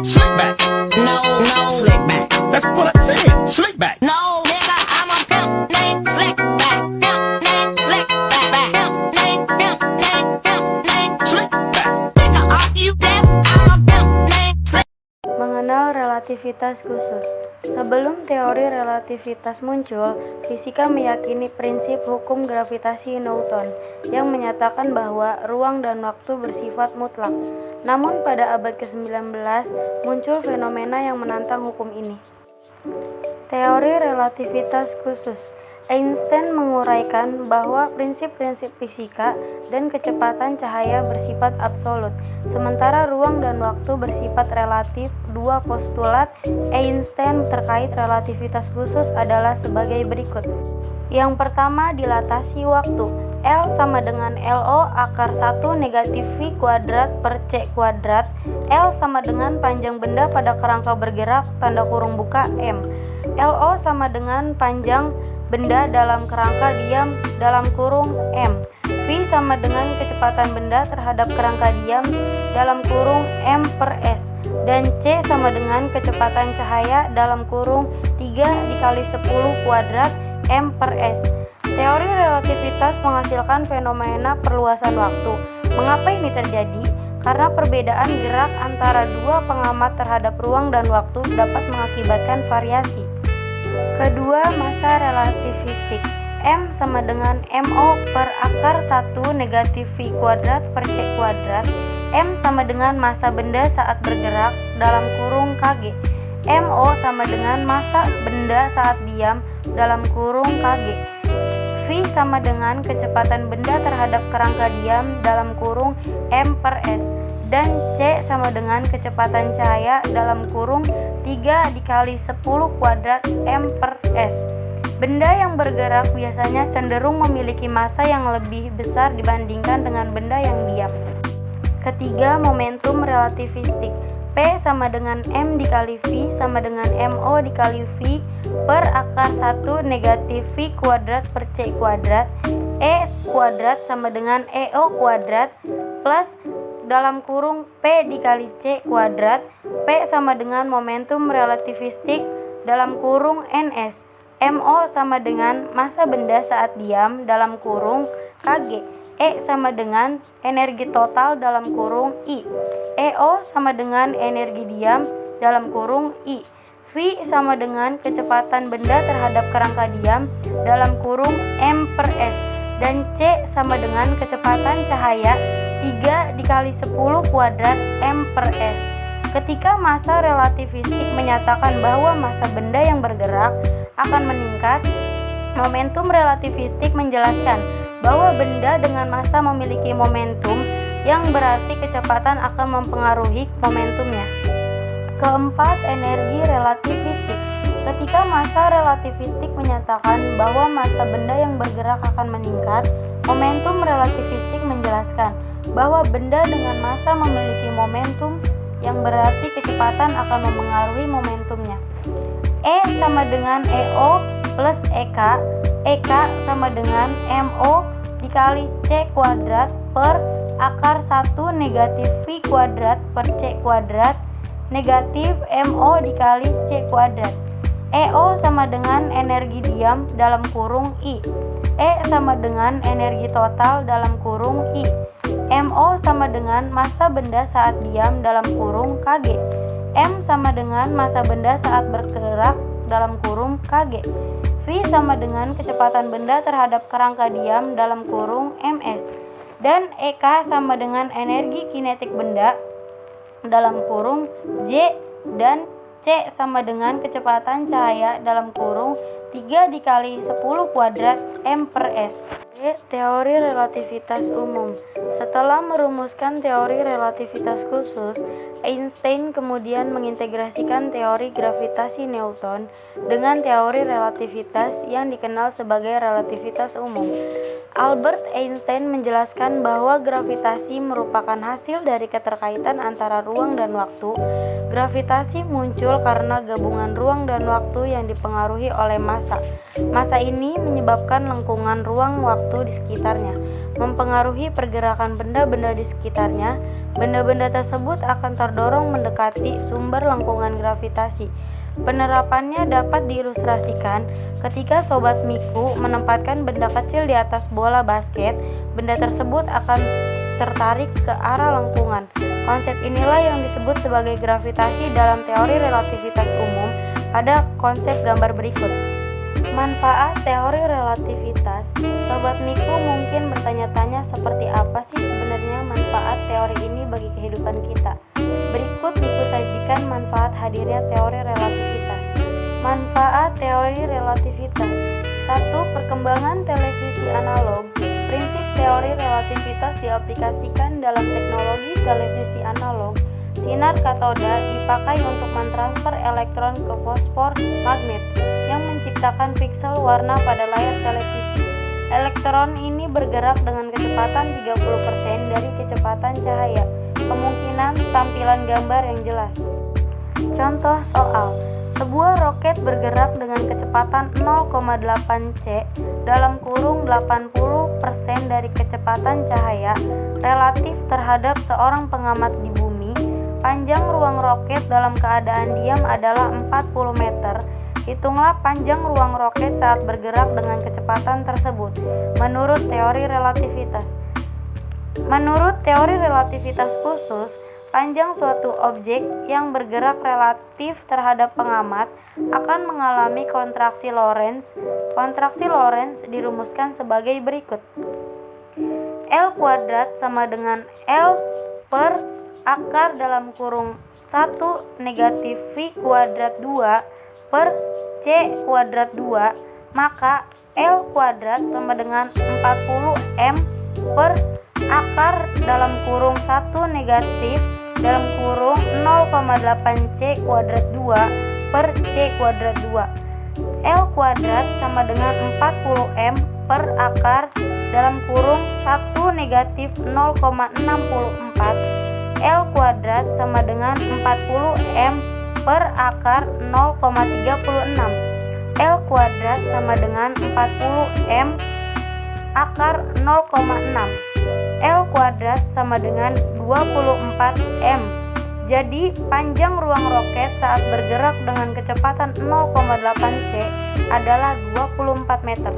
Slick back. No, slick back. That's what I said. Slick back. No, nigga, I'm a pimp named Slick back. Pimp named Slick back. Pimp named Slick back. Nigga, are you deaf? I'm a pimp named Slick. Mengenal relativitas khusus. Sebelum teori relativitas muncul, fisika meyakini prinsip hukum gravitasi Newton yang menyatakan bahwa ruang dan waktu bersifat mutlak. Namun pada abad ke-19 muncul fenomena yang menantang hukum ini. Teori relativitas khusus. Einstein menguraikan bahwa prinsip-prinsip fisika dan kecepatan cahaya bersifat absolut, sementara ruang dan waktu bersifat relatif. Dua postulat Einstein terkait relativitas khusus adalah sebagai berikut. Yang pertama, dilatasi waktu. L sama dengan LO akar 1 negatif V kuadrat per C kuadrat. L sama dengan panjang benda pada kerangka bergerak tanda kurung buka M. LO sama dengan panjang benda dalam kerangka diam dalam kurung M. V sama dengan kecepatan benda terhadap kerangka diam dalam kurung M per S. Dan C sama dengan kecepatan cahaya dalam kurung 3 dikali 10 kuadrat M per S. Teori relativitas menghasilkan fenomena perluasan waktu. Mengapa ini terjadi? Karena perbedaan gerak antara dua pengamat terhadap ruang dan waktu dapat mengakibatkan variasi. Kedua, masa relativistik. M sama dengan MO per akar 1 negatif V kuadrat per C kuadrat. M sama dengan massa benda saat bergerak dalam kurung Kg. MO sama dengan massa benda saat diam dalam kurung Kg. V sama dengan kecepatan benda terhadap kerangka diam dalam kurung M per S. Dan C sama dengan kecepatan cahaya dalam kurung 3 dikali 10 kuadrat M per S. Benda yang bergerak biasanya cenderung memiliki massa yang lebih besar dibandingkan dengan benda yang diam. Ketiga, momentum relativistik. P sama dengan M dikali V sama dengan MO dikali V per akar 1 negatif V kuadrat per C kuadrat. E kuadrat sama dengan EO kuadrat plus dalam kurung P dikali C kuadrat. P sama dengan momentum relativistik dalam kurung NS. MO sama dengan massa benda saat diam dalam kurung Kg. E sama dengan energi total dalam kurung I. EO sama dengan energi diam dalam kurung I. V sama dengan kecepatan benda terhadap kerangka diam dalam kurung M per S. Dan C sama dengan kecepatan cahaya 3 dikali 10 kuadrat M per S. Ketika massa relativistik menyatakan bahwa massa benda yang bergerak akan meningkat, momentum relativistik menjelaskan bahwa benda dengan massa memiliki momentum yang berarti kecepatan akan mempengaruhi momentumnya. Keempat, energi relativistik. Ketika massa relativistik menyatakan bahwa massa benda yang bergerak akan meningkat, momentum relativistik menjelaskan bahwa benda dengan massa memiliki momentum yang berarti kecepatan akan mempengaruhi momentumnya. E sama dengan EO plus EK. EK sama dengan MO dikali C kuadrat per akar 1 negatif V kuadrat per C kuadrat negatif MO dikali C kuadrat. EO sama dengan energi diam dalam kurung I. E sama dengan energi total dalam kurung I. MO sama dengan massa benda saat diam dalam kurung Kg. M sama dengan massa benda saat bergerak dalam kurung Kg. V sama dengan kecepatan benda terhadap kerangka diam dalam kurung MS. Dan EK sama dengan energi kinetik benda dalam kurung J. Dan C sama dengan kecepatan cahaya dalam kurung 3 dikali 10 kuadrat M per S. Teori relativitas umum. Setelah merumuskan teori relativitas khusus, Einstein kemudian mengintegrasikan teori gravitasi Newton dengan teori relativitas yang dikenal sebagai relativitas umum. Albert Einstein menjelaskan bahwa gravitasi merupakan hasil dari keterkaitan antara ruang dan waktu. Gravitasi muncul karena gabungan ruang dan waktu yang dipengaruhi oleh massa. Massa ini menyebabkan lengkungan ruang waktu di sekitarnya, mempengaruhi pergerakan benda-benda di sekitarnya, Benda-benda tersebut akan terdorong mendekati sumber lengkungan gravitasi. Penerapannya dapat diilustrasikan ketika Sobat Miku menempatkan benda kecil di atas bola basket, benda tersebut akan tertarik ke arah lengkungan. Konsep inilah yang disebut sebagai gravitasi dalam teori relativitas umum pada konsep gambar berikut. Manfaat teori relativitas. Sobat Miku mungkin bertanya-tanya seperti apa sih sebenarnya manfaat teori ini bagi kehidupan kita. Berikut Miku sajikan manfaat hadirnya teori relativitas. Manfaat teori relativitas. 1. Perkembangan televisi analog. Prinsip teori relativitas diaplikasikan dalam teknologi televisi analog. Sinar katoda dipakai untuk mentransfer elektron ke fosfor magnet yang menciptakan piksel warna pada layar televisi. Elektron ini bergerak dengan kecepatan 30% dari kecepatan cahaya. Kemungkinan tampilan gambar yang jelas. Contoh soal. Sebuah roket bergerak dengan kecepatan 0,8 c dalam kurung 80% dari kecepatan cahaya relatif terhadap seorang pengamat di bumi. Panjang ruang roket dalam keadaan diam adalah 40 meter. Hitunglah panjang ruang roket saat bergerak dengan kecepatan tersebut menurut teori relativitas. Menurut teori relativitas khusus, panjang suatu objek yang bergerak relatif terhadap pengamat akan mengalami kontraksi Lorentz. Kontraksi Lorentz dirumuskan sebagai berikut. L kuadrat sama dengan L per akar dalam kurung 1 negatif V kuadrat 2 per C kuadrat 2, maka L kuadrat sama dengan 40M per akar dalam kurung 1 negatif dalam kurung 0,8C kuadrat 2 per C kuadrat 2. L kuadrat sama dengan 40M per akar dalam kurung 1 negatif 0,64. L kuadrat sama dengan 40M per akar 0,36. L kuadrat sama dengan 40M akar 0,6. L kuadrat sama dengan 24M. Jadi panjang ruang roket saat bergerak dengan kecepatan 0,8 c adalah 24 meter.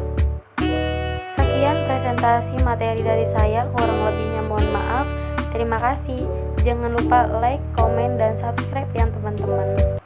Sekian presentasi materi dari saya, kurang lebihnya mohon maaf. Terima kasih. Jangan lupa like, komen, dan subscribe ya teman-teman.